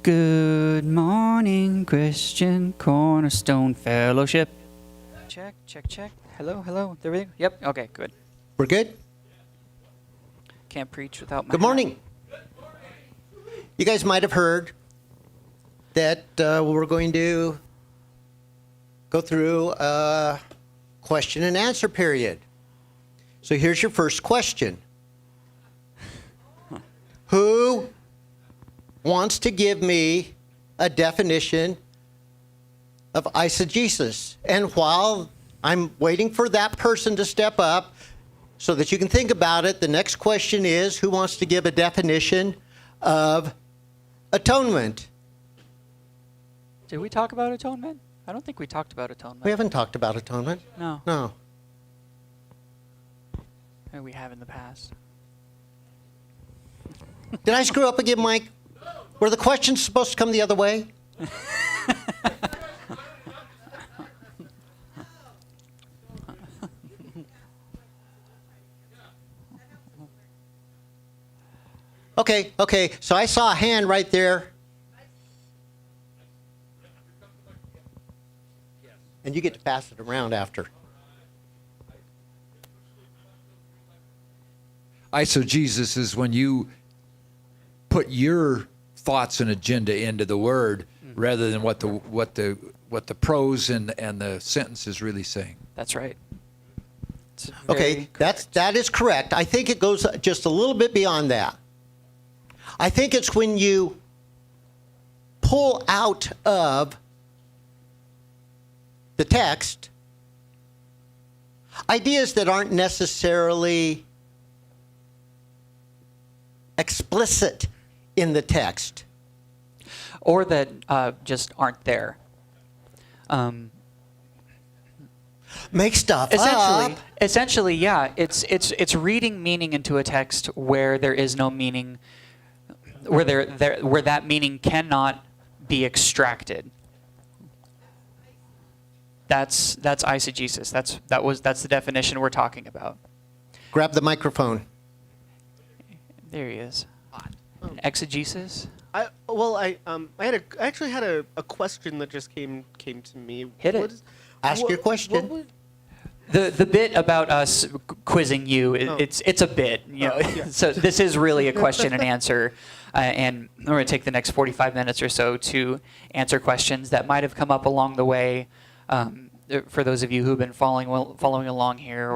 Good morning, Christian Cornerstone Fellowship. Check, check, check. Hello, hello. There we go. Yep. Okay, good. We're good? Can't preach without my Good morning. You guys might have heard that we're going to go through a question and answer period. So here's your first question. Who wants to give me a definition of eisegesis? And while I'm waiting for that person to step up so that you can think about it, the next question is, who wants to give a definition of atonement? Did we talk about atonement? I don't think we talked about atonement. We haven't talked about atonement. No. No. Maybe we have in the past. Did I screw up again, Mike? Were the questions supposed to come the other way? Okay. So I saw a hand right there. And you get to pass it around after. Eisegesis is when you put your thoughts and agenda into the word rather than what the prose and the sentence is really saying. That's right. Okay, that is correct. I think it goes just a little bit beyond that. I think it's when you pull out of the text ideas that aren't necessarily explicit in the text. Or that just aren't there. Make stuff up. Essentially, yeah. It's reading meaning into a text where there is no meaning, where that meaning cannot be extracted. That's eisegesis. That's the definition we're talking about. Grab the microphone. There he is. Exegesis. I actually had a question that just came to me. Hit it. Ask your question. The bit about us quizzing you, it's a bit, Yeah. So this is really a question and answer, and we're going to take the next 45 minutes or so to answer questions that might have come up along the way. For those of you who've been following along here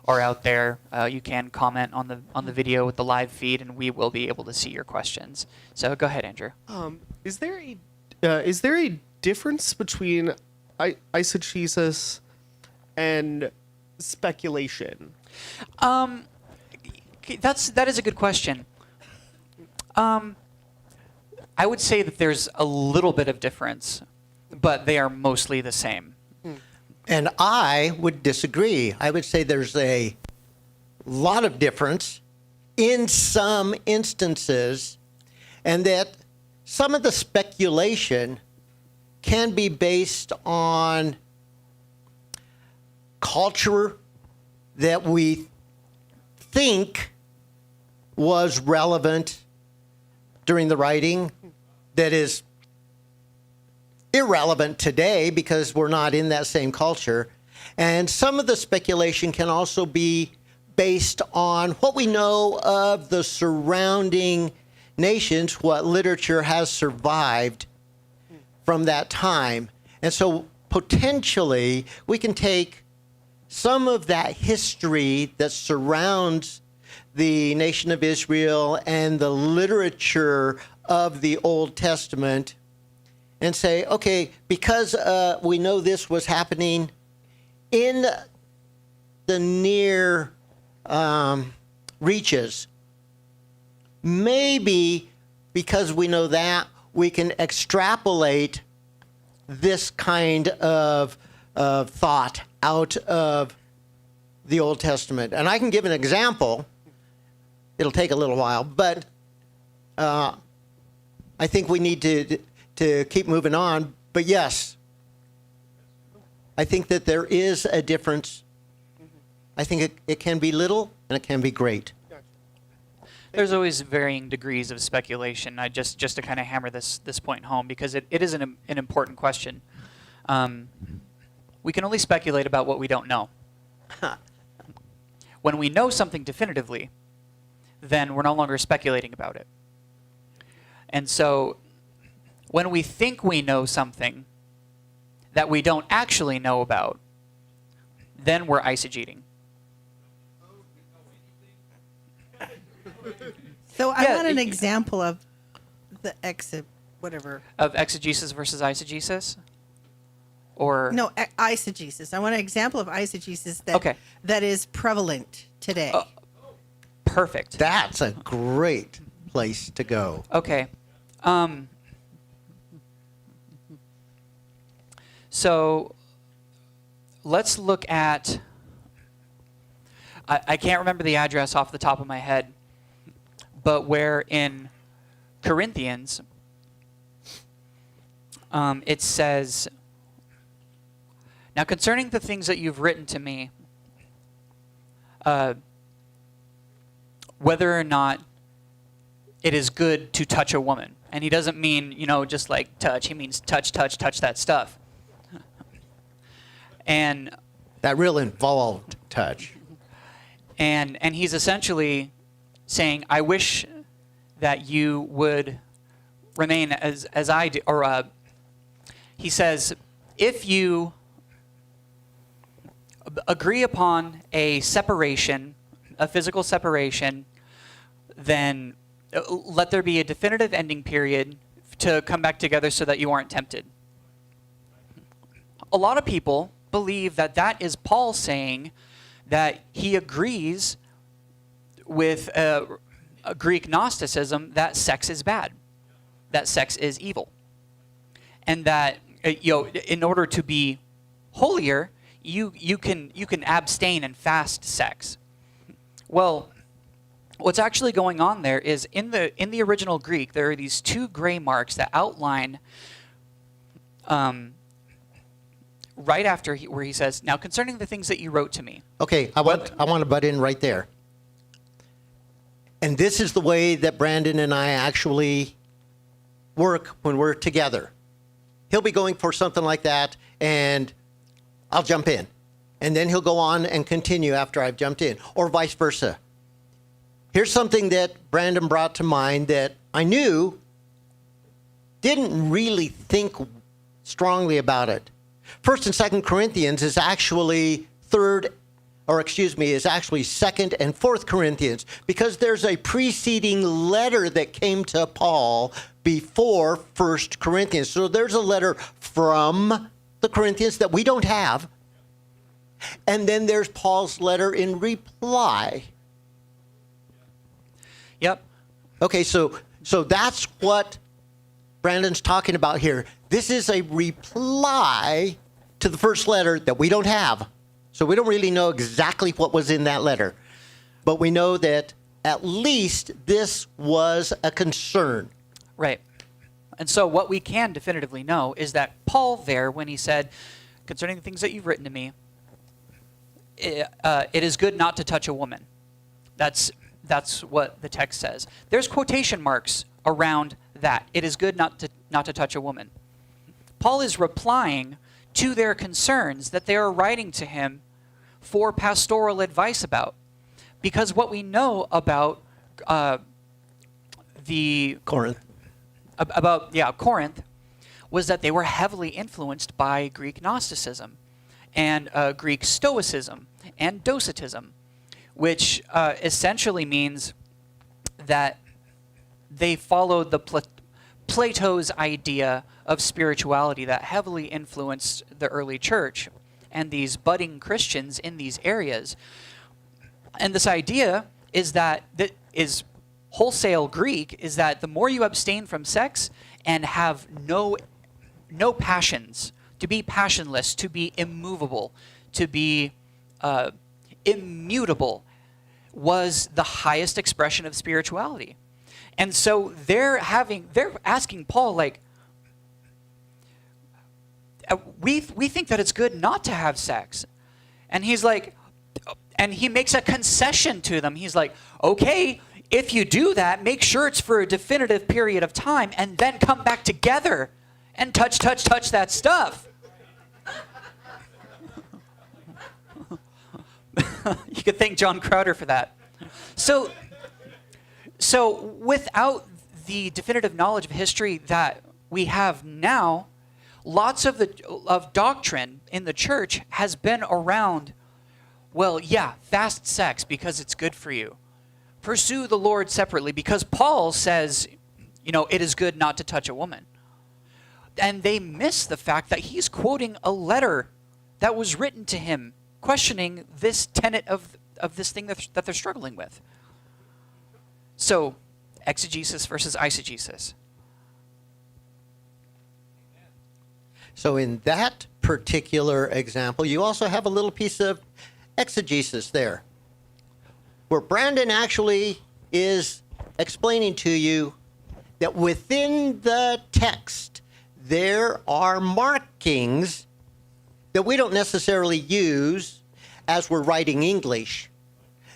or out there, you can comment on the video with the live feed, and we will be able to see your questions. So go ahead, Andrew. Is there a difference between eisegesis and speculation? That is a good question. I would say that there's a little bit of difference, but they are mostly the same. And I would disagree. I would say there's a lot of difference in some instances, and that some of the speculation can be based on culture that we think was relevant during the writing that is irrelevant today because we're not in that same culture. And some of the speculation can also be based on what we know of the surrounding nations, what literature has survived from that time. And so potentially we can take some of that history that surrounds the nation of Israel and the literature of the Old Testament and say, okay, because we know this was happening in the near reaches, maybe because we know that, we can extrapolate this kind of thought out of the Old Testament. And I can give an example. It'll take a little while, but I think we need to keep moving on. But yes, I think that there is a difference. I think it can be little and it can be great. There's always varying degrees of speculation. I just to kind of hammer this point home, because it is an important question. We can only speculate about what we don't know. When we know something definitively, then we're no longer speculating about it. And so when we think we know something that we don't actually know about, then we're eisegeting. So I Yeah, want an example of the whatever. Of exegesis versus eisegesis? Or No, eisegesis. I want an example of eisegesis that Okay. that is prevalent today. perfect. That's a great place to go. Okay. So let's look at, I can't remember the address off the top of my head, but where in Corinthians it says, "Now concerning the things that you've written to me, whether or not it is good to touch a woman." And he doesn't mean, just like touch. He means touch that stuff. And That real involved touch. and he's essentially saying, I wish that you would remain as I do. Or he says, if you agree upon a separation, a physical separation, then let there be a definitive ending period to come back together so that you aren't tempted. A lot of people believe that that is Paul saying that he agrees with a Greek Gnosticism that sex is bad, that sex is evil, and that in order to be holier, you can abstain and fast sex. Well, what's actually going on there is in the original Greek, there are these two gray marks that outline right after where he says, "Now concerning the things that you wrote to me." Okay, I want to butt in right there. And this is the way that Brandon and I actually work when we're together. He'll be going for something like that, and I'll jump in. And then he'll go on and continue after I've jumped in, or vice versa. Here's something that Brandon brought to mind that I knew, didn't really think strongly about it. 1st and 2nd Corinthians is actually is actually 2nd and 4th Corinthians, because there's a preceding letter that came to Paul before 1st Corinthians. So there's a letter from the Corinthians that we don't have. And then there's Paul's letter in reply. Yep. Okay, so that's what Brandon's talking about here. This is a reply to the first letter that we don't have. So we don't really know exactly what was in that letter. But we know that at least this was a concern. Right. And so what we can definitively know is that Paul there, when he said, concerning the things that you've written to me, it is good not to touch a woman. That's what the text says. There's quotation marks around that. It is good not to touch a woman. Paul is replying to their concerns that they are writing to him for pastoral advice about. Because what we know about Corinth. Corinth was that they were heavily influenced by Greek Gnosticism and Greek Stoicism and Docetism, which essentially means that they followed Plato's idea of spirituality that heavily influenced the early church and these budding Christians in these areas. And this idea is that is wholesale Greek, is that the more you abstain from sex and have no passions, to be passionless, to be immovable, to be immutable, was the highest expression of spirituality. And so they're asking Paul, like, we think that it's good not to have sex. And he's like, and he makes a concession to them. He's like, okay, if you do that, make sure it's for a definitive period of time and then come back together and touch that stuff. You could thank John Crowder for that. So without the definitive knowledge of history that we have now, lots of doctrine in the church has been around, well, yeah, fast sex because it's good for you. Pursue the Lord separately because Paul says, it is good not to touch a woman. And they miss the fact that he's quoting a letter that was written to him questioning this tenet of this thing that they're struggling with. So, exegesis versus eisegesis. So in that particular example, you also have a little piece of exegesis there, where Brandon actually is explaining to you that within the text, there are markings that we don't necessarily use as we're writing English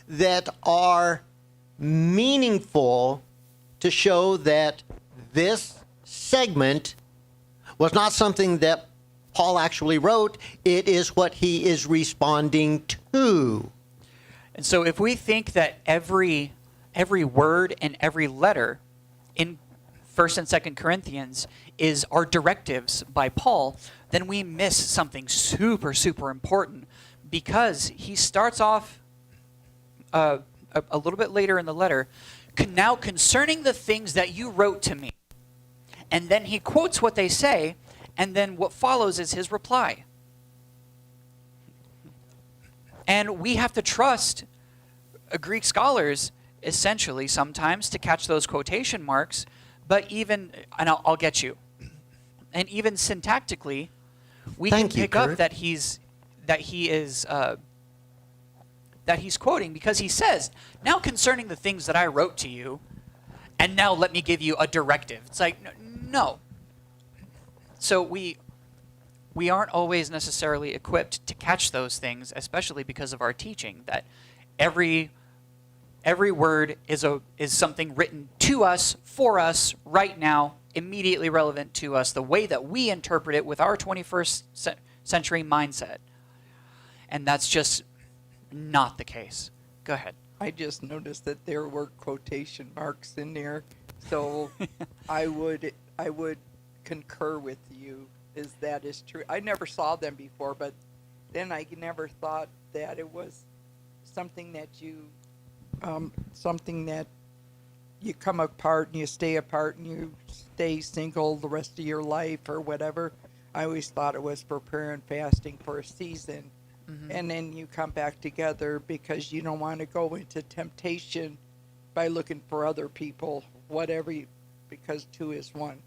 that are meaningful to show that this segment was not something that Paul actually wrote. It is what he is responding to. And so if we think that every word and every letter in 1st and 2nd Corinthians are directives by Paul, then we miss something super, super important, because he starts off a little bit later in the letter, now concerning the things that you wrote to me. And then he quotes what they say, and then what follows is his reply. And we have to trust Greek scholars, essentially, sometimes, to catch those quotation marks, but even, and I'll get you, and even syntactically, we can pick up that he's quoting, because he says, now concerning the things that I wrote to you, and now let me give you a directive. It's like, no. So we aren't always necessarily equipped to catch those things, especially because of our teaching, that every word is something written to us, for us, right now, immediately relevant to us, the way that we interpret it with our 21st century mindset. And that's just not the case. Go ahead. I just noticed that there were quotation marks in there, so I would concur with you, is that is true. I never saw them before, but then I never thought that it was something that you come apart and you stay apart and you stay single the rest of your life or whatever. I always thought it was for prayer and fasting for a season. Mm-hmm. And then you come back together because you don't want to go into temptation by looking for other people, because two is one.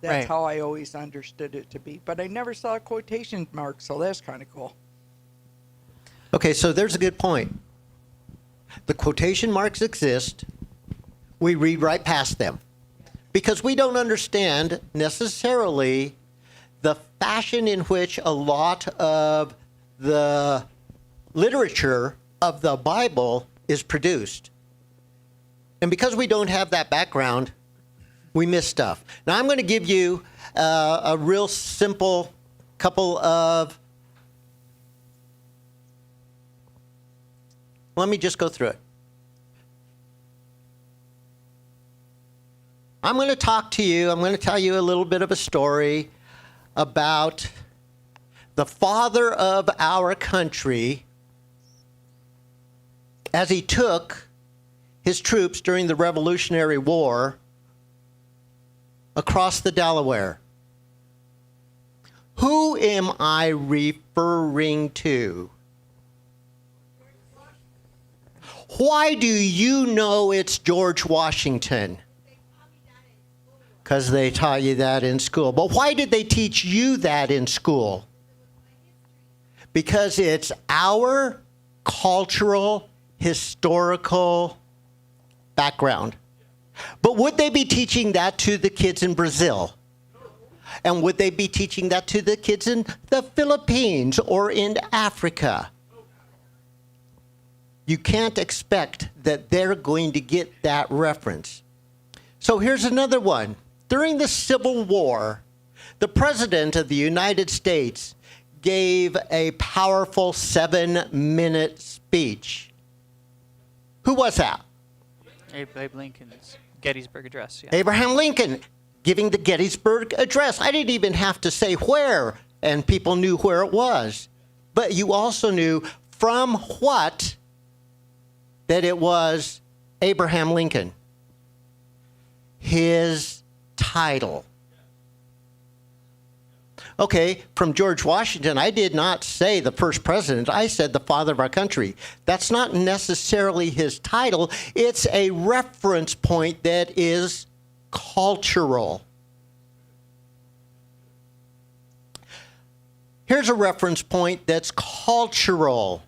That's right. How I always understood it to be. But I never saw a quotation mark, so that's kind of cool. Okay, so there's a good point. The quotation marks exist. We read right past them because we don't understand necessarily the fashion in which a lot of the literature of the Bible is produced. And because we don't have that background, we miss stuff. Now, I'm going to give you a real simple couple of... Let me just go through it. I'm going to talk to you, I'm going to tell you a little bit of a story about the father of our country as he took his troops during the Revolutionary War across the Delaware. Who am I referring to? Why do you know it's George Washington? Because they taught you that in school. But why did they teach you that in school? Because it's our cultural, historical background. But would they be teaching that to the kids in Brazil? And would they be teaching that to the kids in the Philippines or in Africa? you can't expect that they're going to get that reference. So here's another one. During the Civil War, the President of the United States gave a powerful 7-minute speech. Who was that? Abe Lincoln's Gettysburg Address. Yeah. Abraham Lincoln giving the Gettysburg Address. I didn't even have to say where, and people knew where it was. But you also knew from what that it was Abraham Lincoln. His title. Okay, from George Washington, I did not say the first president. I said the father of our country. That's not necessarily his title. It's a reference point that is cultural. Here's a reference point that's cultural.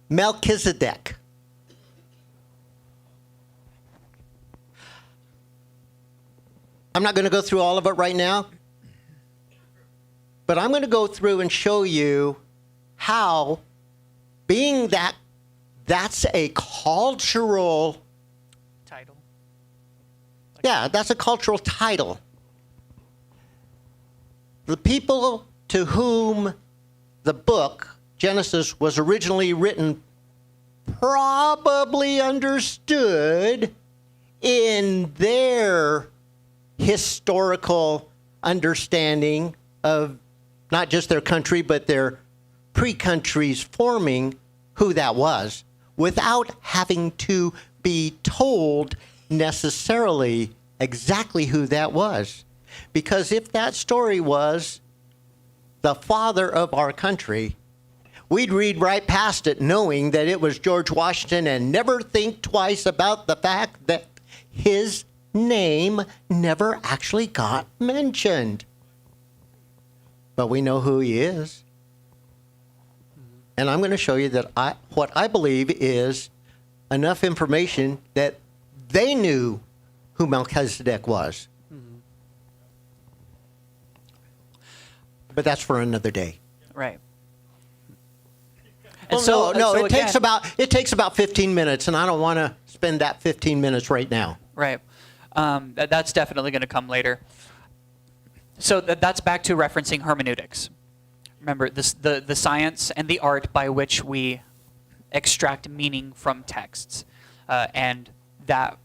Melchizedek. I'm not going to go through all of it right now, but I'm going to go through and show you how, being that that's a cultural Title. Yeah, that's a cultural title. The people to whom the book, Genesis, was originally written probably understood in their historical understanding of not just their country, but their pre-countries forming who that was without having to be told necessarily exactly who that was. Because if that story was the father of our country, we'd read right past it knowing that it was George Washington and never think twice about the fact that his name never actually got mentioned. But we know who he is. And I'm going to show you that what I believe is enough information that they knew who Melchizedek was. But that's for another day. Right. Well, And no, it again- takes about 15 minutes, and I don't want to spend that 15 minutes right now. Right. That's definitely going to come later. So that's back to referencing hermeneutics. Remember, the science and the art by which we extract meaning from texts. And that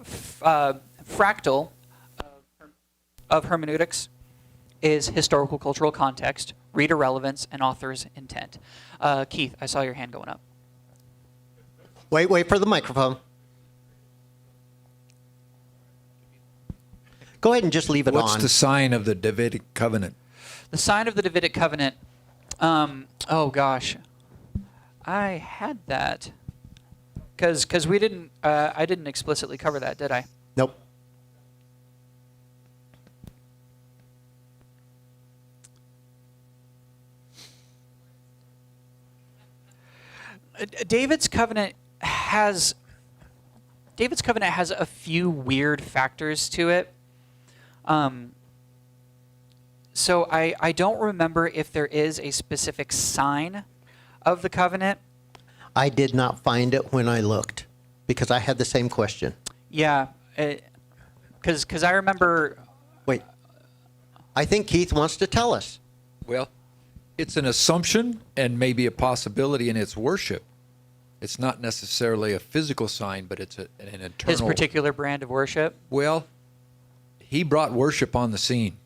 fractal of hermeneutics is historical cultural context, reader relevance, and author's intent. Keith, I saw your hand going up. Wait for the microphone. Go ahead and just leave it on. What's the sign of the Davidic covenant? The sign of the Davidic covenant. Oh gosh, I had that because we didn't. I didn't explicitly cover that, did I? Nope. David's covenant has a few weird factors to it. So I don't remember if there is a specific sign of the covenant. I did not find it when I looked because I had the same question. Yeah, because I remember. Wait. I think Keith wants to tell us. Well, it's an assumption and maybe a possibility in its worship. It's not necessarily a physical sign, but it's an internal. His particular brand of worship. Well, he brought worship on the scene.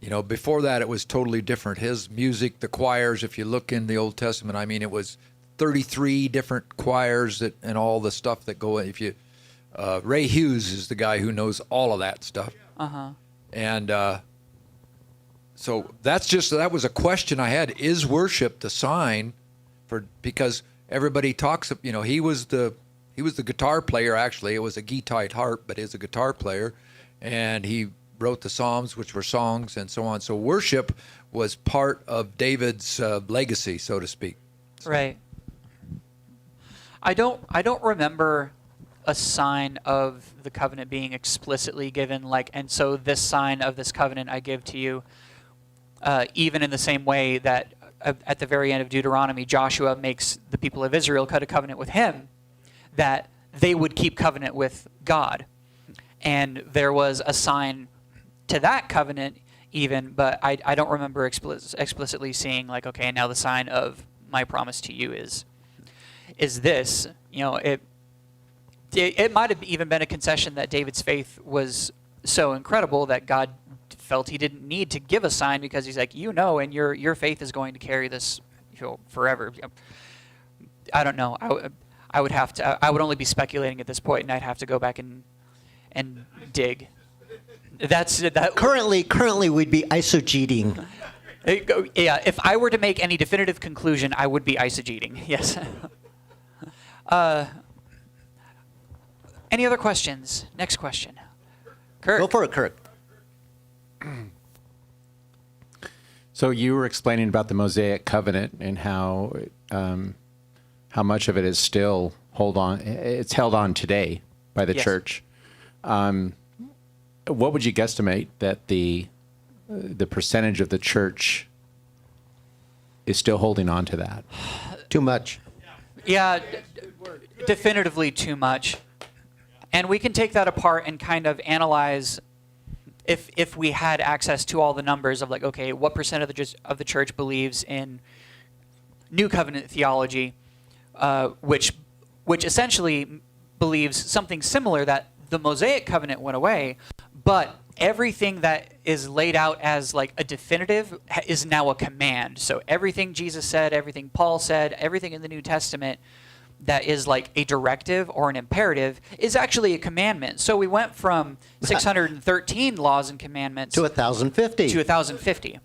You know, before that, it was totally different. His music, the choirs, if you look in the Old Testament, I mean, it was 33 different choirs and all the stuff that go in. If you, Ray Hughes is the guy who knows all of that stuff. Uh-huh. And so that was a question I had. Is worship the sign because everybody talks, you know, he was the guitar player, actually. It was a Gittite harp, but he's a guitar player. And he wrote the Psalms, which were songs and so on. So worship was part of David's legacy, so to speak. Right. I don't remember a sign of the covenant being explicitly given, like, and so this sign of this covenant I give to you, even in the same way that at the very end of Deuteronomy, Joshua makes the people of Israel cut a covenant with him that they would keep covenant with God. And there was a sign to that covenant even, but I don't remember explicitly seeing like, okay, now the sign of my promise to you is this. You know, it might have even been a concession that David's faith was so incredible that God felt he didn't need to give a sign, because he's like, and your faith is going to carry this, forever. I don't know. I would have to. I would only be speculating at this point, and I'd have to go back and dig. That's that. Currently, we'd be eisegeting. Yeah, if I were to make any definitive conclusion, I would be eisegeting. Yes. Any other questions? Next question. Kirk. Go for it, Kirk. So you were explaining about the Mosaic covenant and how much of it is still held on today by the Yes. church. What would you guesstimate that the percentage of the church is still holding on to that? Too much. Yeah, definitively too much. And we can take that apart and kind of analyze if we had access to all the numbers of like, okay, what percent of the church believes in New Covenant theology, which essentially believes something similar, that the Mosaic covenant went away, but everything that is laid out as like a definitive is now a command. So everything Jesus said, everything Paul said, everything in the New Testament that is like a directive or an imperative is actually a commandment. So we went from 613 laws and commandments To 1,050. to 1,050.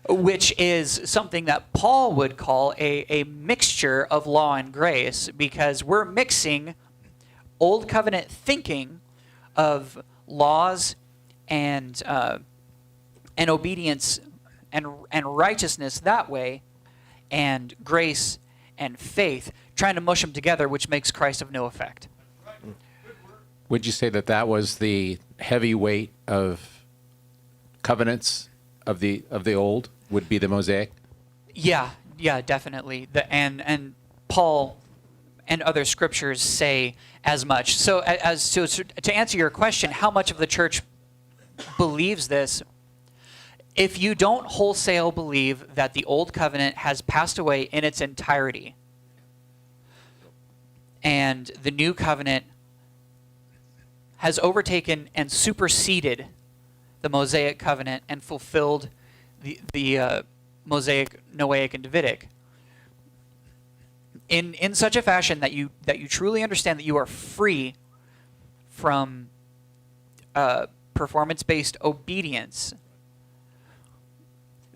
Which is something that Paul would call a mixture of law and grace, because we're mixing Old Covenant thinking of laws and obedience and righteousness that way, and grace and faith, trying to mush them together, which makes Christ of no effect. Would you say that was the heavy weight of covenants of the old, would be the Mosaic? Yeah, definitely. And Paul and other scriptures say as much. So to answer your question, how much of the church believes this? If you don't wholesale believe that the Old Covenant has passed away in its entirety, and the New Covenant has overtaken and superseded the Mosaic Covenant and fulfilled the Mosaic, Noahic, and Davidic, in such a fashion that you truly understand that you are free from performance-based obedience,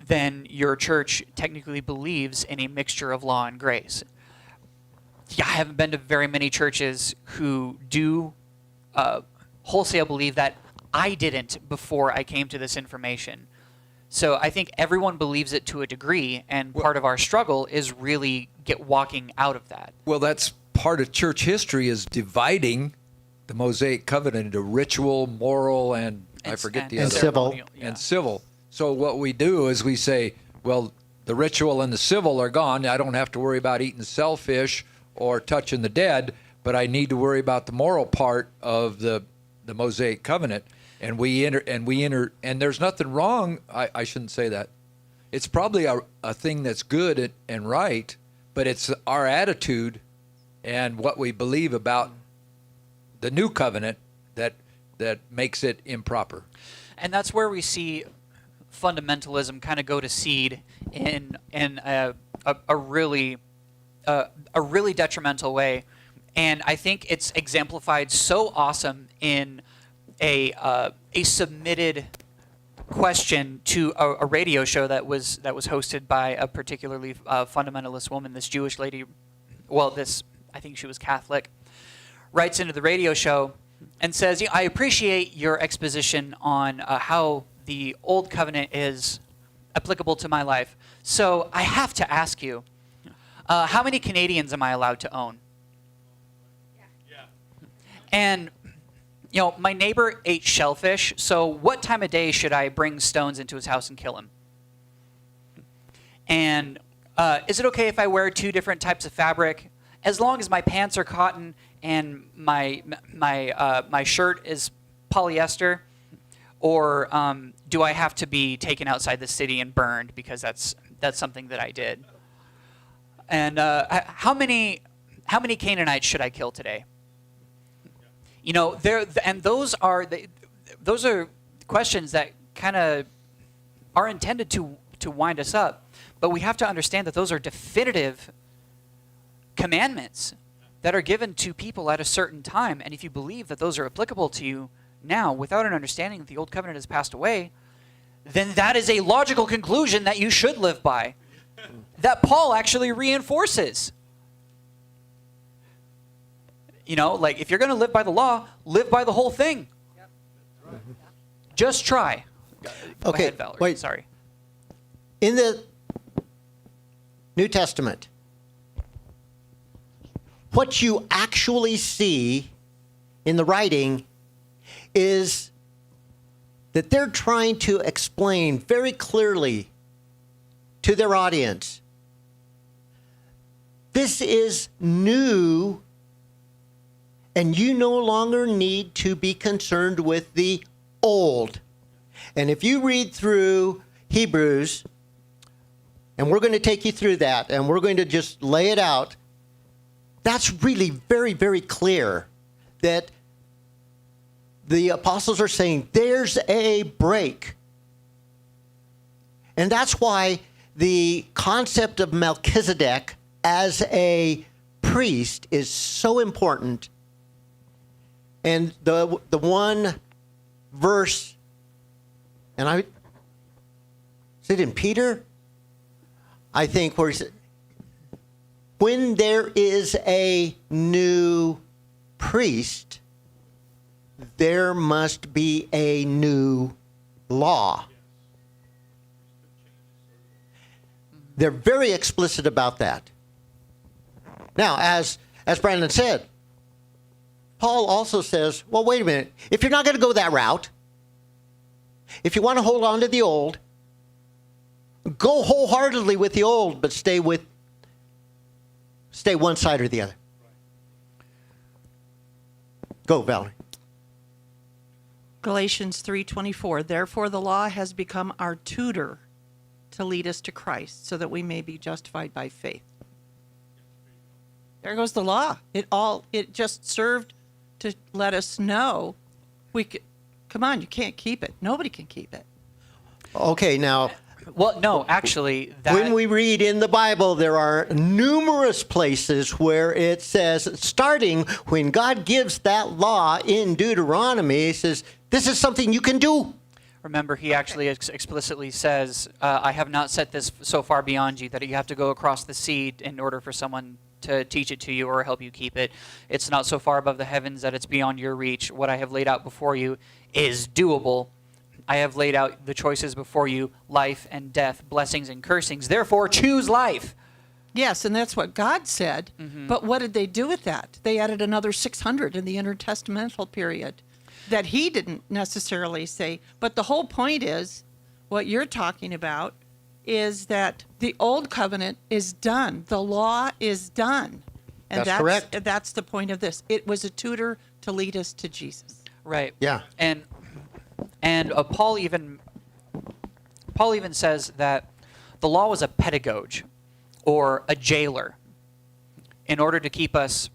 then your church technically believes in a mixture of law and grace. Yeah, I haven't been to very many churches who do wholesale believe that. I didn't before I came to this information. So I think everyone believes it to a degree, and part of our struggle is really walking out of that. Well, that's part of church history, is dividing the Mosaic covenant into ritual, moral, and I forget the other. civil. Yeah. And civil. So what we do is we say, well, the ritual and the civil are gone. I don't have to worry about eating shellfish or touching the dead, but I need to worry about the moral part of the Mosaic covenant. And we enter, and there's nothing wrong. I shouldn't say that. It's probably a thing that's good and right, but it's our attitude and what we believe about the new covenant that makes it improper. And that's where we see fundamentalism kind of go to seed in a really detrimental way. And I think it's exemplified so awesome in a submitted question to a radio show that was hosted by a particularly fundamentalist woman, this Jewish lady. Well, I think she was Catholic. Writes into the radio show and says, I appreciate your exposition on how the Old Covenant is applicable to my life. So I have to ask you, how many Canadians am I allowed to own? Yeah. And my neighbor ate shellfish, so what time of day should I bring stones into his house and kill him? And is it okay if I wear 2 different types of fabric, as long as my pants are cotton and my shirt is polyester? Or do I have to be taken outside the city and burned because that's something that I did? And how many Canaanites should I kill today? You know, those are questions that kind of are intended to wind us up, but we have to understand that those are definitive commandments that are given to people at a certain time, and if you believe that those are applicable to you now without an understanding that the old covenant has passed away, then that is a logical conclusion that you should live by, that Paul actually reinforces. You know, like, if you're going to live by the law, live by the whole thing. Just try. Go Okay, ahead, Valerie. wait. Sorry. In the New Testament, what you actually see in the writing is that they're trying to explain very clearly to their audience, this is new, and you no longer need to be concerned with the old. And if you read through Hebrews, and we're going to take you through that, and we're going to just lay it out, that's really very, very clear that the apostles are saying there's a break. And that's why the concept of Melchizedek as a priest is so important. And the one verse, and is it in Peter? I think where he said, when there is a new priest, there must be a new law. They're very explicit about that. Now, as Brandon said, Paul also says, well, wait a minute. If you're not going to go that route, if you want to hold on to the old, go wholeheartedly with the old, but stay one side or the other. Go, Valerie. Galatians 3:24. Therefore the law has become our tutor to lead us to Christ, so that we may be justified by faith. There goes the law. It just served to let us know come on, you can't keep it. Nobody can keep it. Okay, now, Well, no, actually, when we read in the Bible, there are numerous places where it says, starting when God gives that law in Deuteronomy, he says, this is something you can do. remember, he actually explicitly says, I have not set this so far beyond you that you have to go across the sea in order for someone to teach it to you or help you keep it. It's not so far above the heavens that it's beyond your reach. What I have laid out before you is doable. I have laid out the choices before you, life and death, blessings and cursings. Therefore, choose life. Yes, and that's what God said. Mm-hmm. But what did they do with that? They added another 600 in the intertestamental period that he didn't necessarily say. But the whole point is, what you're talking about is that the old covenant is done. The law is done. And That's correct. That's the point of this. It was a tutor to lead us to Jesus. Right. Yeah. And Paul even says that the law was a pedagogue or a jailer in order to keep us,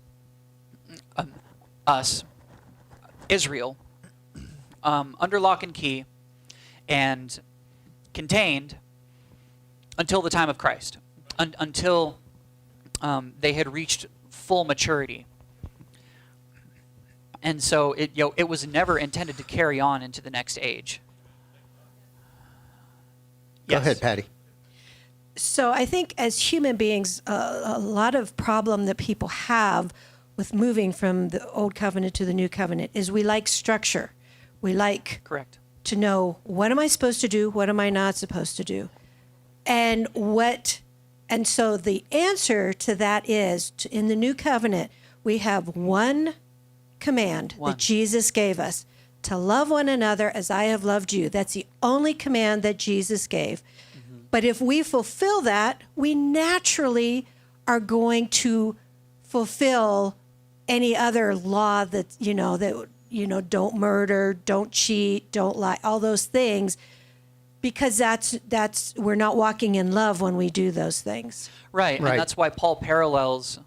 Israel, under lock and key and contained until the time of Christ, until they had reached full maturity. And so it was never intended to carry on into the next age. Go Yes. ahead, Patty. So I think as human beings, a lot of problem that people have with moving from the old covenant to the new covenant is we like structure. We like Correct. to know, what am I supposed to do? What am I not supposed to do? And so the answer to that is, in the new covenant, we have one command that Jesus gave us, to love one another as I have loved you. That's the only command that Jesus gave. Mm-hmm. But if we fulfill that, we naturally are going to fulfill any other law that, don't murder, don't cheat, don't lie, all those things, because that's we're not walking in love when we do those things. Right. Right. And that's why Paul parallels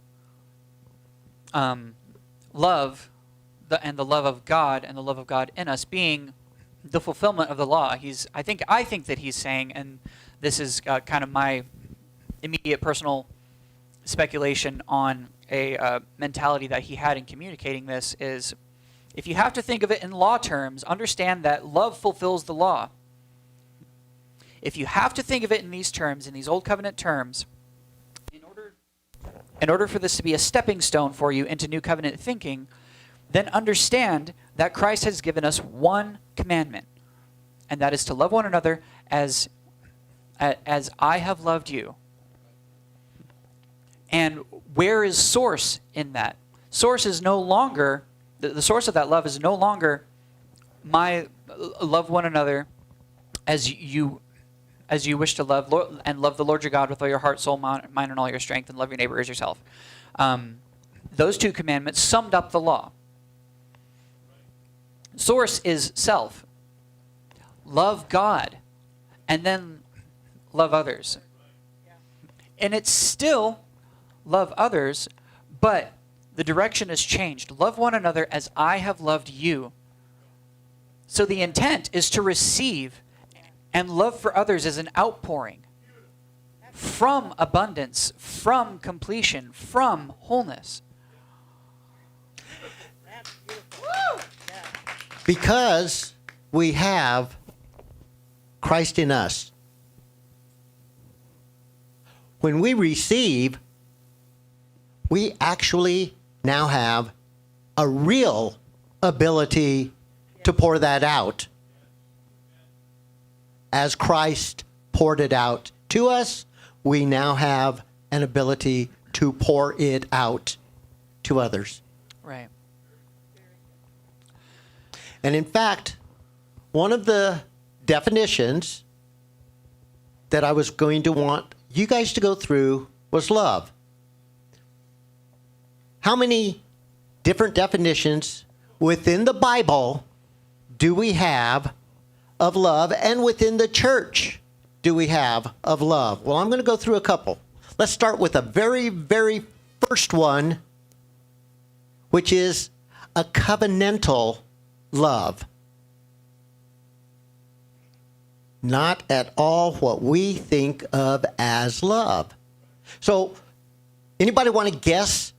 love and the love of God and the love of God in us being the fulfillment of the law. I think that he's saying, and this is kind of my immediate personal speculation on a mentality that he had in communicating this, is if you have to think of it in law terms, understand that love fulfills the law. If you have to think of it in these terms, in these Old Covenant terms, in order for this to be a stepping stone for you into New Covenant thinking, then understand that Christ has given us one commandment, and that is to love one another as I have loved you. And where is source in that? Source is no longer, the source of that love is no longer my love one another as you wish to love, and love the Lord your God with all your heart, soul, mind, and all your strength, and love your neighbor as yourself. Those two commandments summed up the law. Source is self. Love God, and then love others. And it's still love others, but the direction has changed. Love one another as I have loved you. So the intent is to receive, and love for others is an outpouring from abundance, from completion, from wholeness. Because we have Christ in us. When we receive, we actually now have a real ability to pour that out. As Christ poured it out to us, we now have an ability to pour it out to others. Right. And in fact, one of the definitions that I was going to want you guys to go through was love. How many different definitions within the Bible do we have of love, and within the church do we have of love? Well, I'm going to go through a couple. Let's start with a very, very first one, which is a covenantal love. Not at all what we think of as love. So, anybody want to guess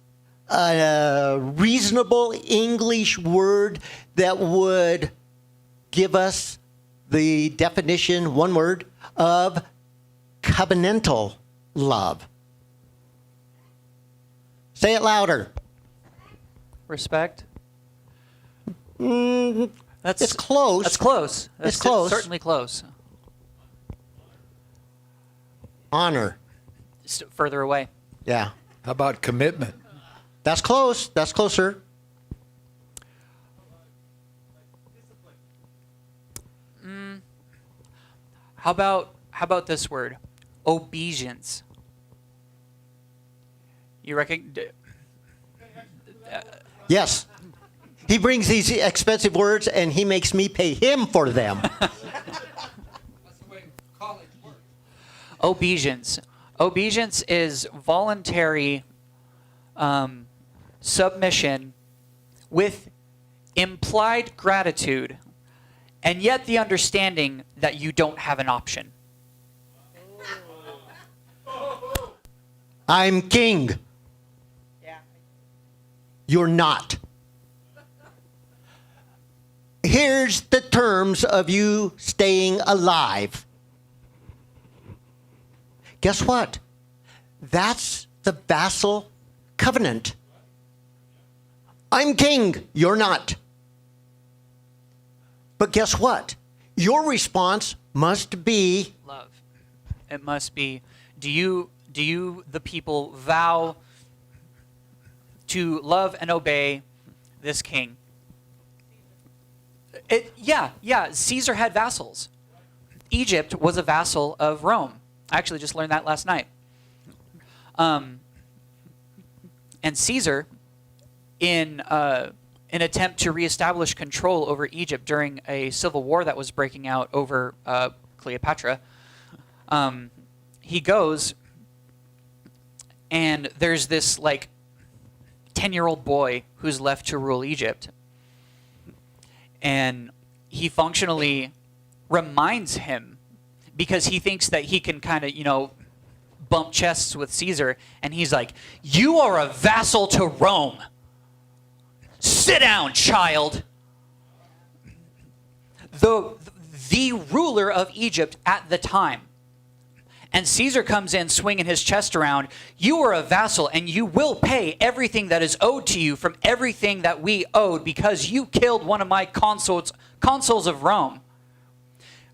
a reasonable English word that would give us the definition, one word, of covenantal love? Say it louder. Respect. It's close. That's close. That's It's close. Certainly close. Honor. Further away. Yeah. How about commitment? That's close. That's closer. How about this word? Obedience. You reckon? Yes. He brings these expensive words and he makes me pay him for them. Obedience. Obedience is voluntary submission with implied gratitude, and yet the understanding that you don't have an option. I'm king. You're not. Here's the terms of you staying alive. Guess what? That's the vassal covenant. I'm king. You're not. But guess what? Your response must be Love. It must be. Do you, the people, vow to love and obey this king? Yeah. Caesar had vassals. Egypt was a vassal of Rome. I actually just learned that last night. And Caesar, in an attempt to reestablish control over Egypt during a civil war that was breaking out over Cleopatra, he goes, and there's this like 10-year-old boy who's left to rule Egypt, and he functionally reminds him, because he thinks that he can kind of, bump chests with Caesar, and he's like, "You are a vassal to Rome. Sit down, child." The ruler of Egypt at the time. And Caesar comes in swinging his chest around. "You are a vassal, and you will pay everything that is owed to you from everything that we owed, because you killed one of my consuls of Rome."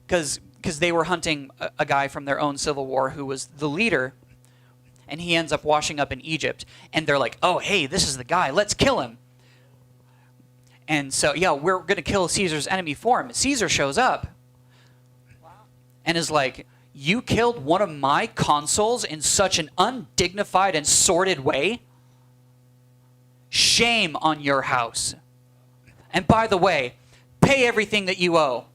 Because they were hunting a guy from their own civil war who was the leader, and he ends up washing up in Egypt. And they're like, "Oh, hey, this is the guy. Let's kill him." And so, yeah, we're going to kill Caesar's enemy for him. Caesar shows up and is like, "You killed one of my consuls in such an undignified and sordid way? Shame on your house. And by the way, pay everything that you owe."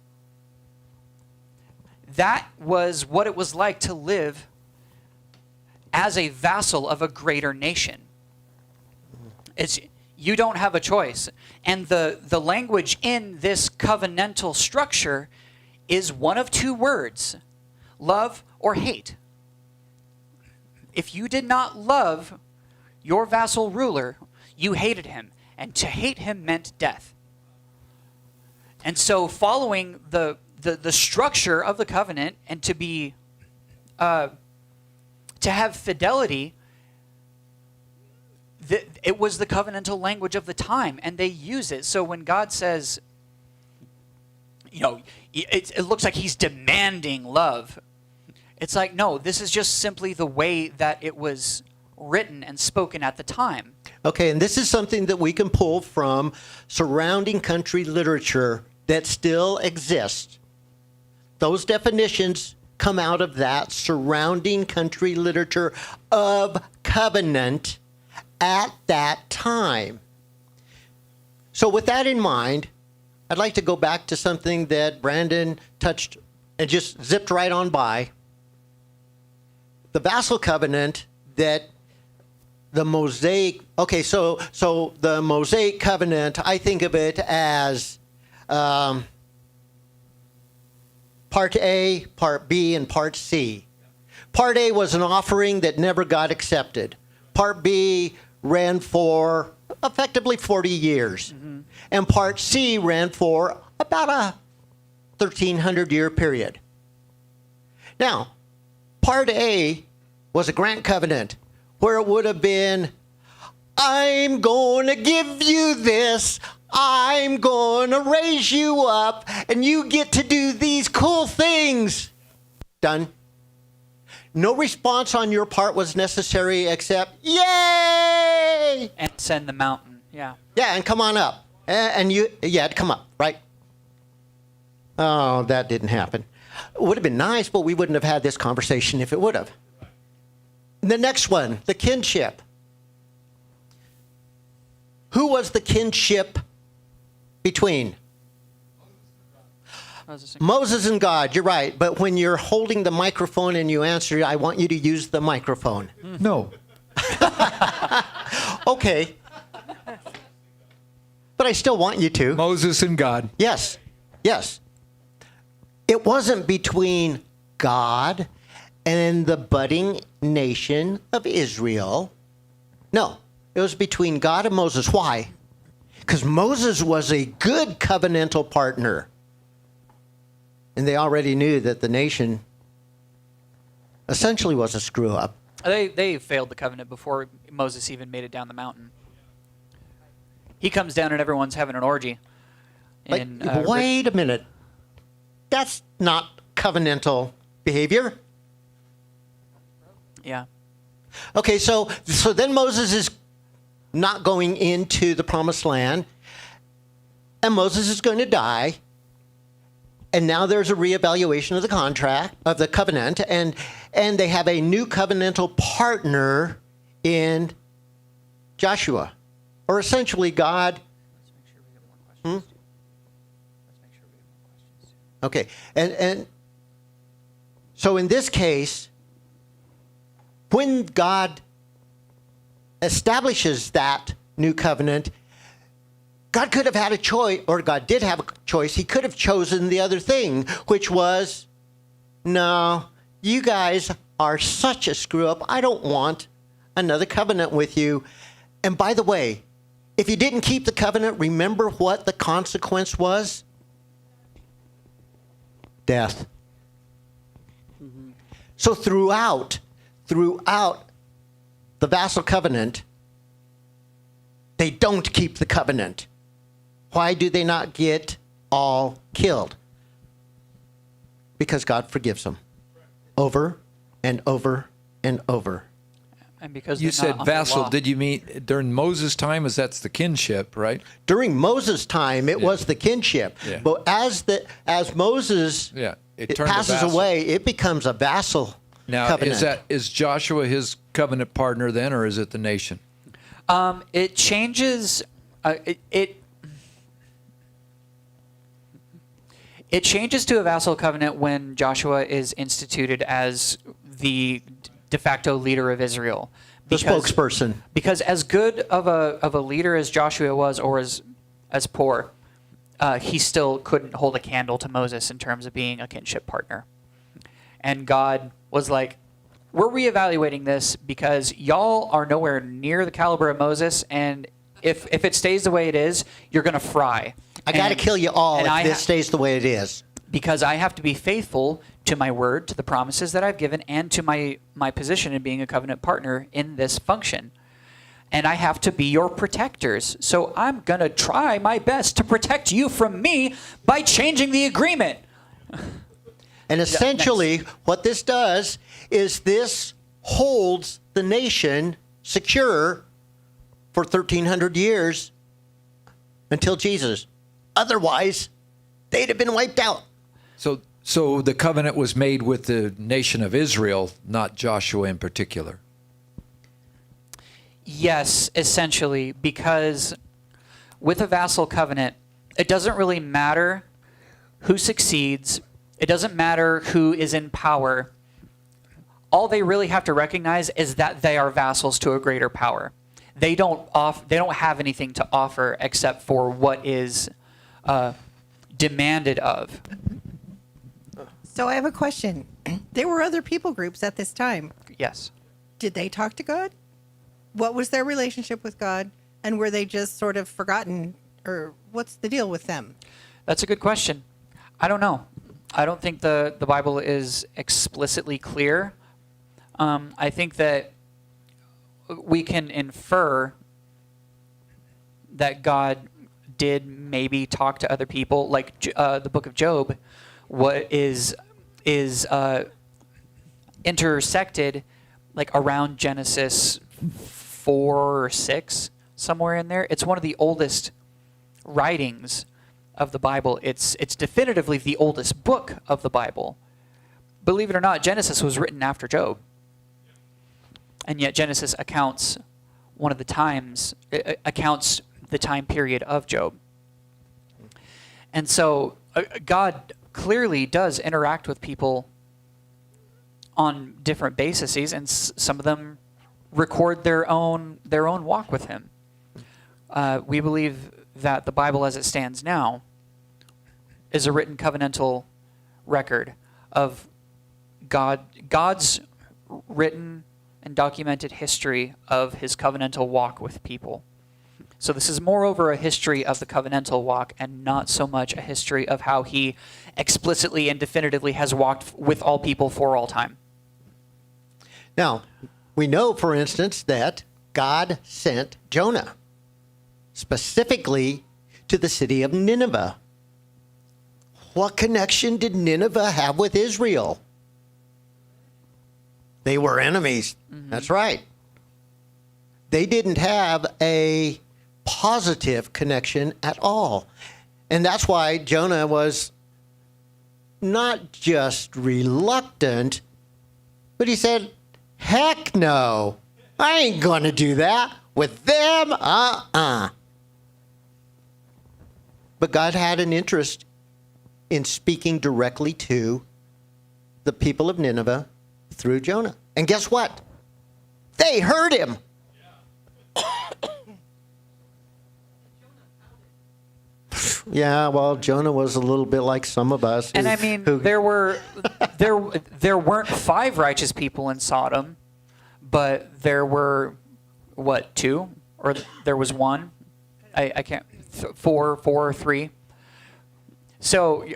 That was what it was like to live as a vassal of a greater nation. You don't have a choice. And the language in this covenantal structure is one of two words: love or hate. If you did not love your vassal ruler, you hated him. And to hate him meant death. And so following the structure of the covenant, and to be to have fidelity, it was the covenantal language of the time, and they use it. So when God says, it looks like he's demanding love, it's like, no, this is just simply the way that it was written and spoken at the time. Okay, and this is something that we can pull from surrounding country literature that still exists. Those definitions come out of that surrounding country literature of covenant at that time. So with that in mind, I'd like to go back to something that Brandon touched and just zipped right on by. The vassal covenant that the Mosaic, okay, so the Mosaic covenant, I think of it as Part A, Part B, and Part C. Part A was an offering that never got accepted. Part B ran for effectively 40 years. Mm-hmm. And Part C ran for about a 1,300-year period. Now, Part A was a grant covenant where it would have been, "I'm going to give you this. I'm going to raise you up, and you get to do these cool things." Done. No response on your part was necessary except, "Yay!" And send the mountain, yeah. Yeah, and come on up. And you had to come up, right? Oh, that didn't happen. It would have been nice, but we wouldn't have had this conversation if it would have. The next one, the kinship. Who was the kinship between? Moses and God, you're right. But when you're holding the microphone and you answer, I want you to use the microphone. No. Okay. But I still want you to. Moses and God. Yes. Yes. It wasn't between God and the budding nation of Israel. No. It was between God and Moses. Why? Because Moses was a good covenantal partner. And they already knew that the nation essentially was a screw-up. They failed the covenant before Moses even made it down the mountain. He comes down and everyone's having an orgy. Wait a minute. That's not covenantal behavior. Yeah. Okay, so then Moses is not going into the promised land, and Moses is going to die. And now there's a reevaluation of the contract, of the covenant, and and they have a new covenantal partner in Joshua. Or essentially God. Okay. And so in this case, when God establishes that new covenant, God could have had a choice, or God did have a choice. He could have chosen the other thing, which was, no, you guys are such a screw up. I don't want another covenant with you. And by the way, if you didn't keep the covenant, remember what the consequence was? Death. So throughout the vassal covenant, they don't keep the covenant. Why do they not get all killed? Because God forgives them over and over and over. And because You they're not said under vassal. law. Did you mean during Moses' time? Is that's the kinship, right? During Moses' time, it was the kinship. Yeah. But as Moses Yeah, it it turned to passes vassal. away, it becomes a vassal Now, covenant. is Joshua his covenant partner then, or is it the nation? It changes. It changes to a vassal covenant when Joshua is instituted as the de facto leader of Israel. The spokesperson. Because as good of a leader as Joshua was, or as poor, he still couldn't hold a candle to Moses in terms of being a kinship partner. And God was like, we're reevaluating this because y'all are nowhere near the caliber of Moses, and if it stays the way it is, you're going to fry. I got to kill you all and if this stays the way it is. Because I have to be faithful to my word, to the promises that I've given, and to my position in being a covenant partner in this function. And I have to be your protectors. So I'm going to try my best to protect you from me by changing the agreement. And essentially, what this does is this holds the nation secure for 1,300 years until Jesus. Otherwise, they'd have been wiped out. So the covenant was made with the nation of Israel, not Joshua in particular. Yes, essentially, because with a vassal covenant, it doesn't really matter who succeeds. It doesn't matter who is in power. All they really have to recognize is that they are vassals to a greater power. They don't have anything to offer except for what is demanded of. So I have a question. There were other people groups at this time. Yes. Did they talk to God? What was their relationship with God? And were they just sort of forgotten? Or what's the deal with them? That's a good question. I don't know. I don't think the Bible is explicitly clear. I think that we can infer that God did maybe talk to other people, like the book of Job. What is intersected like around Genesis 4 or 6, somewhere in there. It's one of the oldest writings of the Bible. It's definitively the oldest book of the Bible. Believe it or not, Genesis was written after Job. And yet Genesis accounts the time period of Job. And so God clearly does interact with people on different bases, and some of them record their own walk with him. We believe that the Bible as it stands now is a written covenantal record of God's written and documented history of his covenantal walk with people. So this is moreover a history of the covenantal walk and not so much a history of how he explicitly and definitively has walked with all people for all time. Now, we know, for instance, that God sent Jonah specifically to the city of Nineveh. What connection did Nineveh have with Israel? They were enemies. Mm-hmm. That's right. They didn't have a positive connection at all. And that's why Jonah was not just reluctant, But he said, heck no. I ain't going to do that with them. But God had an interest in speaking directly to the people of Nineveh through Jonah. And guess what? They heard him. Yeah, well, Jonah was a little bit like some of us. And I mean, there weren't 5 righteous people in Sodom, but there were, what, 2? Or there was 1? I can't, 4 or 3. So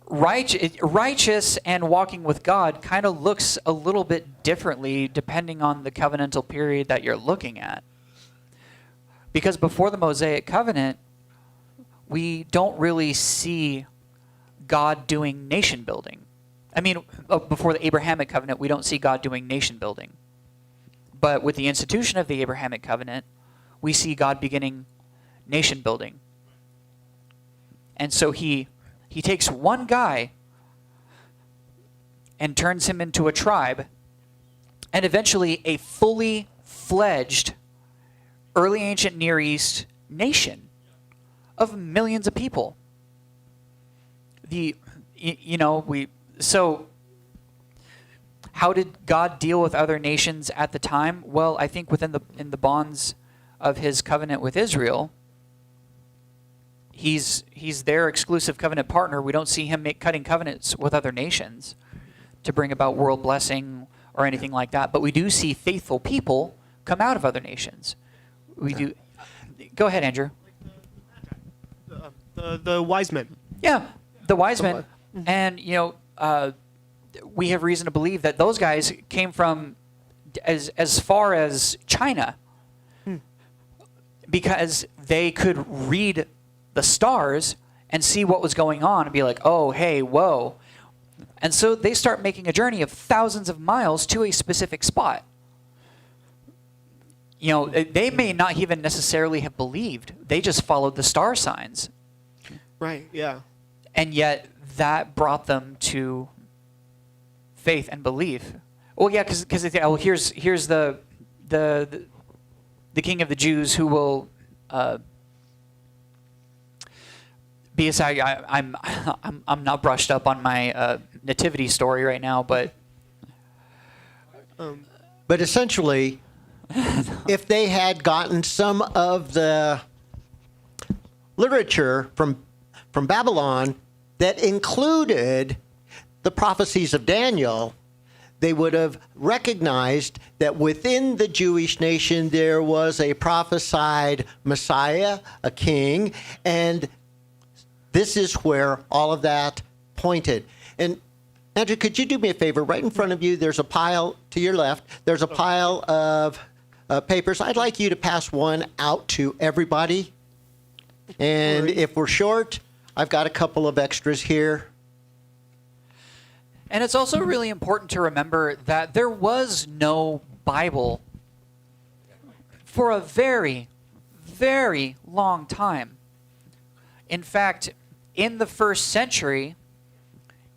righteous and walking with God kind of looks a little bit differently depending on the covenantal period that you're looking at. Because before the Mosaic covenant, we don't really see God doing nation building. I mean, before the Abrahamic covenant, we don't see God doing nation building. But with the institution of the Abrahamic covenant, we see God beginning nation building. And so he takes one guy and turns him into a tribe, and eventually a fully fledged early ancient Near East nation of millions of people. So how did God deal with other nations at the time? Well, I think in the bonds of his covenant with Israel, he's their exclusive covenant partner. We don't see him cutting covenants with other nations to bring about world blessing or anything like that. But we do see faithful people come out of other nations. We do. Go ahead, Andrew. The wise men. Yeah, the wise men. And, we have reason to believe that those guys came from as far as China because they could read the stars and see what was going on and be like, oh, hey, whoa. And so they start making a journey of thousands of miles to a specific spot. They may not even necessarily have believed. They just followed the star signs. Right, yeah. And yet that brought them to faith and belief. Well, yeah, because here's the king of the Jews who will be aside. I'm not brushed up on my nativity story right now, but essentially, if they had gotten some of the literature from Babylon that included the prophecies of Daniel, they would have recognized that within the Jewish nation there was a prophesied Messiah, a king, and this is where all of that pointed. And Andrew, could you do me a favor? Right in front of you, there's a pile to your left. There's a pile of papers. I'd like you to pass one out to everybody. And if we're short, I've got a couple of extras here. And it's also really important to remember that there was no Bible for a very, very long time. In fact, in the first century,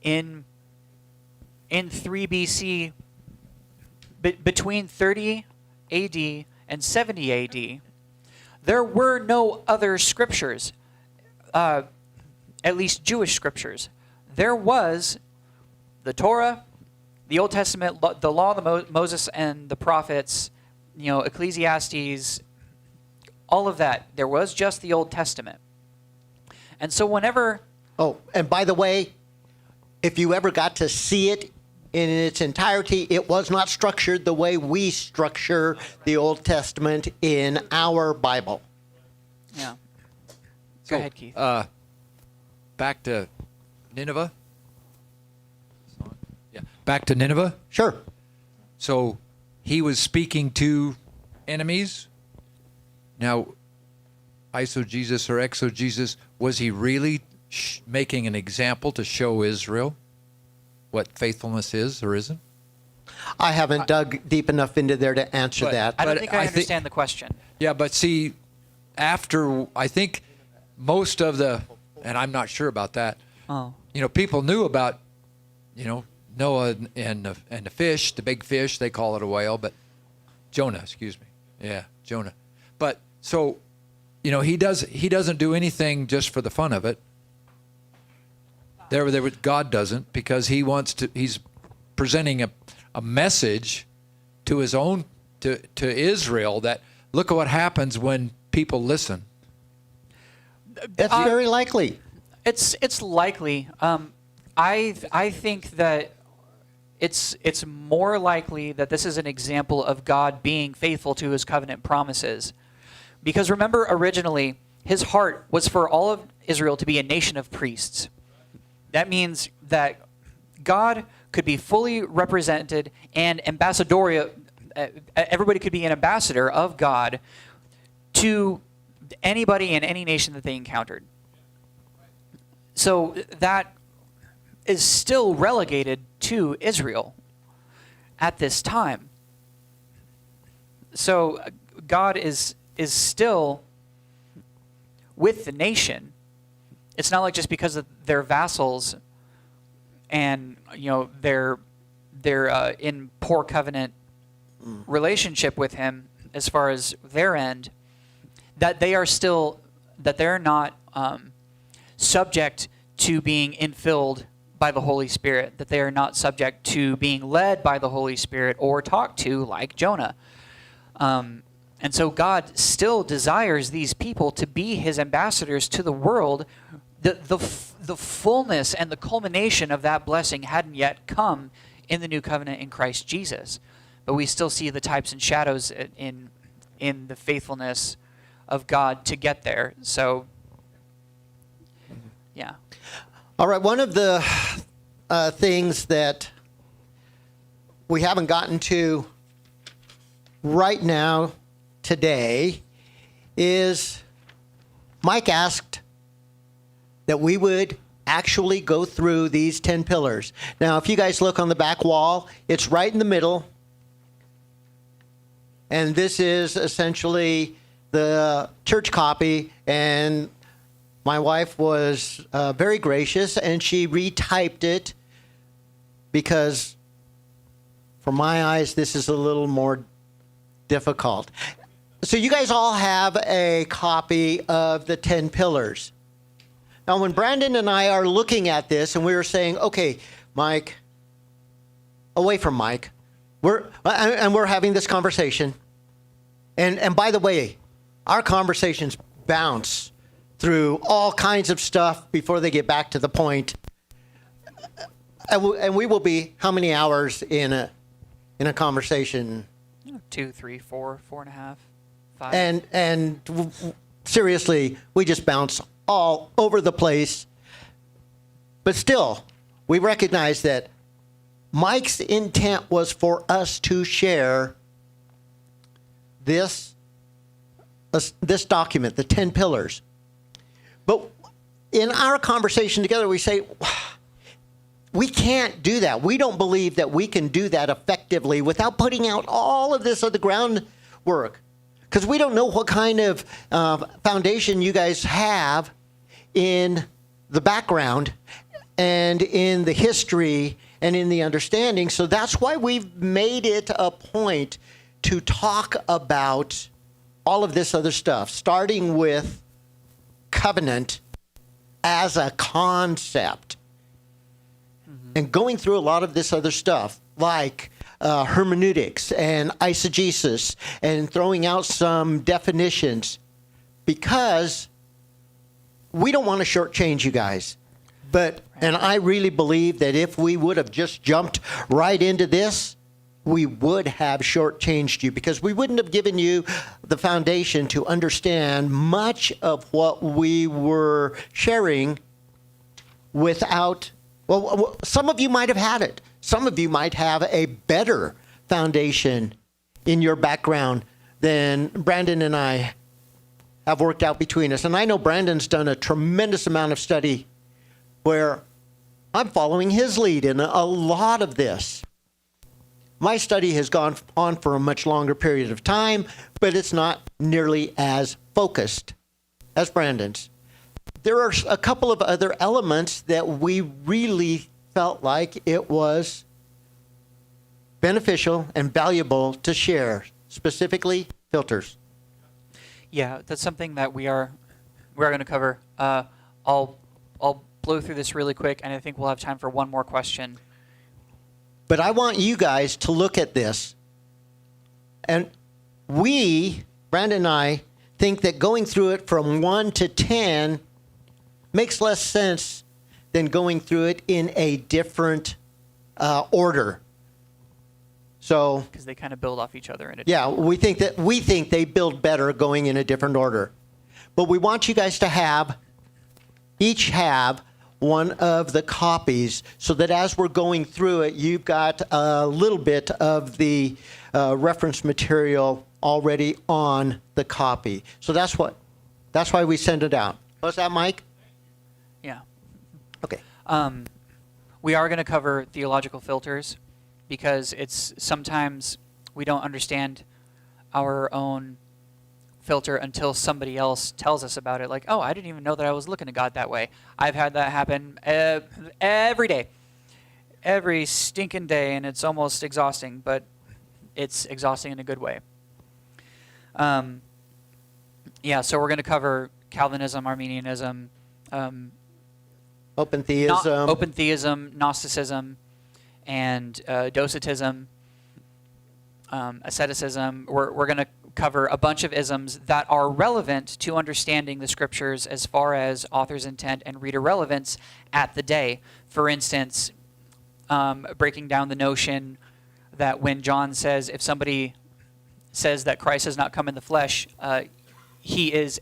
in 3 BC, between 30 AD and 70 AD, there were no other scriptures, at least Jewish scriptures. There was the Torah, the Old Testament, the law of Moses and the prophets, Ecclesiastes, all of that. There was just the Old Testament. And so whenever... Oh, and by the way, if you ever got to see it in its entirety, it was not structured the way we structure the Old Testament in our Bible. Yeah. Go ahead, Keith. Back to Nineveh. Yeah. Back to Nineveh. Sure. So he was speaking to enemies. Now, eisegesis or exegesis, was he really making an example to show Israel what faithfulness is or isn't? I haven't dug deep enough into there to answer that. I don't think I understand the question. Yeah, but see, after, I think most of the, and I'm not sure about that, people knew about, Noah and the fish, the big fish, they call it a whale, but Jonah, excuse me. Yeah, Jonah. But so, he doesn't do anything just for the fun of it. God doesn't, because he's presenting a message to his own, to Israel, that look at what happens when people listen. That's very likely. It's likely. I think that it's more likely that this is an example of God being faithful to his covenant promises. Because remember, originally, his heart was for all of Israel to be a nation of priests. That means that God could be fully represented and ambassadorial. Everybody could be an ambassador of God to anybody in any nation that they encountered. So that is still relegated to Israel at this time. So God is still with the nation. It's not like just because of their vassals and they're in poor covenant relationship with him as far as their end, that they're not subject to being infilled by the Holy Spirit, that they are not subject to being led by the Holy Spirit or talked to like Jonah. And so God still desires these people to be his ambassadors to the world. The fullness and the culmination of that blessing hadn't yet come in the new covenant in Christ Jesus. But we still see the types and shadows in the faithfulness of God to get there. So, yeah. All right, one of the things that we haven't gotten to right now today is Mike asked that we would actually go through these 10 pillars. Now, if you guys look on the back wall, it's right in the middle. And this is essentially the church copy. And my wife was very gracious, and she retyped it because, for my eyes, this is a little more difficult. So you guys all have a copy of the 10 pillars. Now, when Brandon and I are looking at this, and we were saying, okay, Mike, away from Mike, we're having this conversation. And by the way, our conversations bounce through all kinds of stuff before they get back to the point. And we will be how many hours in a conversation? 2, 3, 4, 4.5, 5. And seriously, we just bounce all over the place. But still, we recognize that Mike's intent was for us to share this document, the 10 pillars. But in our conversation together, we say, we can't do that. We don't believe that we can do that effectively without putting out all of this other groundwork. Because we don't know what kind of foundation you guys have in the background and in the history and in the understanding. So that's why we've made it a point to talk about all of this other stuff, starting with covenant as a concept and going through a lot of this other stuff like hermeneutics and eisegesis and throwing out some definitions, because we don't want to shortchange you guys. And I really believe that if we would have just jumped right into this, we would have shortchanged you, because we wouldn't have given you the foundation to understand much of what we were sharing without, well, some of you might have had it. Some of you might have a better foundation in your background than Brandon and I have worked out between us. And I know Brandon's done a tremendous amount of study where I'm following his lead in a lot of this. My study has gone on for a much longer period of time, but it's not nearly as focused as Brandon's. There are a couple of other elements that we really felt like it was beneficial and valuable to share, specifically filters. Yeah, that's something that we are going to cover. I'll blow through this really quick, and I think we'll have time for one more question. But I want you guys to look at this. And Brandon and I, think that going through it from 1 to 10 makes less sense than going through it in a different order. So, Because they kind of build off each other in a yeah, we think they build better going in a different order. But we want you guys to each have one of the copies so that as we're going through it, you've got a little bit of the reference material already on the copy. So that's why we send it out. What's that, Mike? Yeah. Okay. We are going to cover theological filters because it's sometimes we don't understand our own filter until somebody else tells us about it. Like, oh, I didn't even know that I was looking at God that way. I've had that happen every day, every stinking day, and it's almost exhausting, but it's exhausting in a good way. Yeah, so we're going to cover Calvinism, Arminianism, Open theism. open theism, Gnosticism, and Docetism, asceticism. We're going to cover a bunch of isms that are relevant to understanding the scriptures as far as author's intent and reader relevance at the day. For instance, breaking down the notion that when John says, if somebody says that Christ has not come in the flesh, he is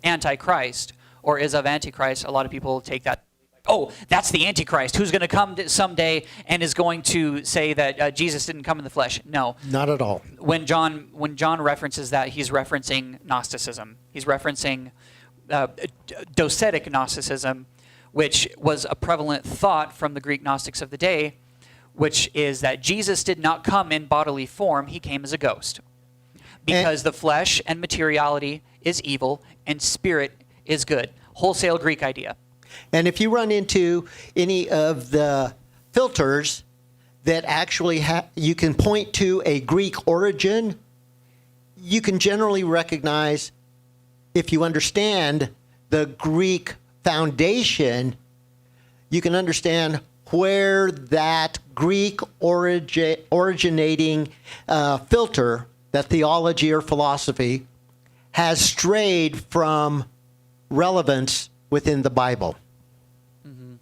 antichrist or is of antichrist, a lot of people take that, oh, that's the antichrist who's going to come someday and is going to say that Jesus didn't come in the flesh. No. Not at all. When John references that, he's referencing Gnosticism. He's referencing docetic Gnosticism, which was a prevalent thought from the Greek Gnostics of the day, which is that Jesus did not come in bodily form, he came as a ghost. Because the flesh and materiality is evil and spirit is good. Wholesale Greek idea. And if you run into any of the filters that actually you can point to a Greek origin, you can generally recognize, if you understand the Greek foundation, you can understand where that Greek originating filter, that theology or philosophy, has strayed from relevance within the Bible. Mm-hmm.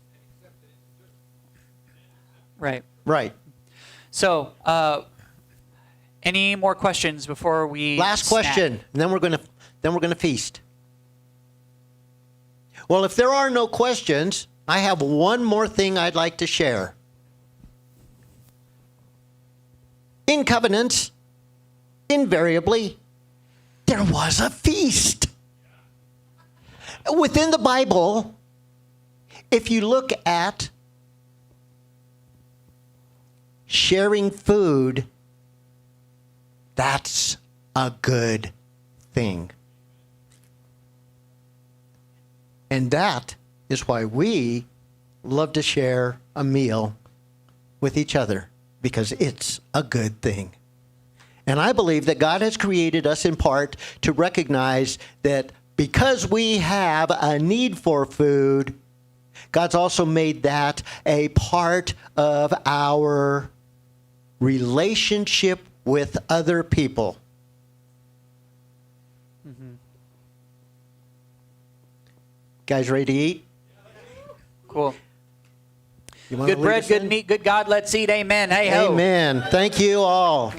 Right. Right. So, any more questions before we Last snack? question, and then we're going to feast. Well, if there are no questions, I have one more thing I'd like to share. In covenants, invariably, there was a feast. Within the Bible, if you look at sharing food, that's a good thing. And that is why we love to share a meal with each other, because it's a good thing. And I believe that God has created us in part to recognize that because we have a need for food, God's also made that a part of our relationship with other people. Mm-hmm. Guys ready to eat? Cool. You wanna Good lead bread, us good in? meat, good God, let's eat. Amen. Hey ho. Amen. Thank you all.